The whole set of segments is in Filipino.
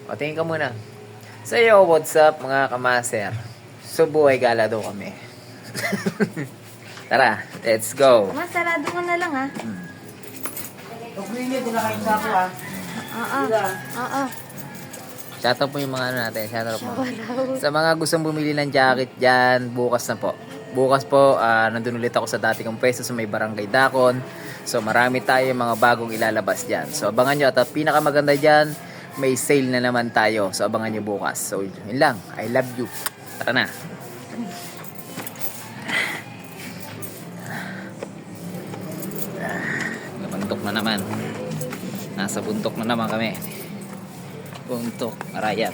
O, tingin ka muna. So, yo, what's up mga kamaser? So, buhay gala daw kami. Tara, let's go. Mas, sarado mo na lang, ha? Pag hindi, dinakain sa ako ha. Oo. Shoutout po yung mga ano natin. Shoutout po. Sa mga gustong bumili ng jacket dyan, bukas na po. Bukas po, nandun ulit ako sa dati kong pwesto sa may Barangay Dacon. So, marami tayo mga bagong ilalabas dyan. So, abangan nyo. At ang pinakamaganda dyan, may sale na naman tayo. So, abangan nyo bukas. So, yun lang. I love you. Tara na. Buntok na naman. Nasa buntok na naman kami. Buntok, Arayat.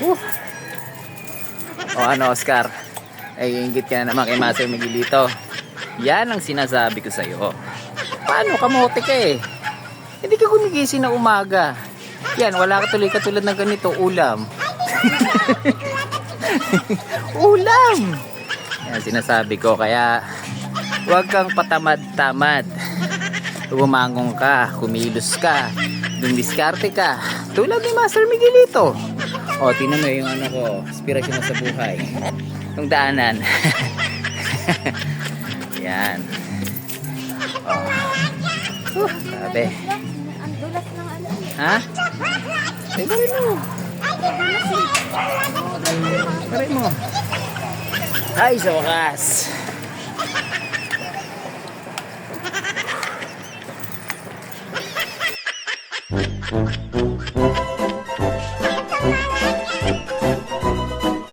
O ano, Oscar? Ay, inggit ka na naman kay Master Miguelito. Yan ang sinasabi ko sa'yo. Paano kamote ka eh? Hindi ka gumigising na umaga. Yan, wala ka tuloy katulad ng ganito, ulam. Ulam! Yan, sinasabi ko. Kaya, huwag kang patamad-tamad. Bumangong ka, kumilos ka, dumiskarte ka. Tulad ni Master Miguelito. O, tingnan mo yung ano ko, inspirasyon mo sa buhay. Yung daanan. Yan. O. Sabi. Ang dulas ng ano. Ha? Teka rin mo. Teka mo. Ay, sa wakas.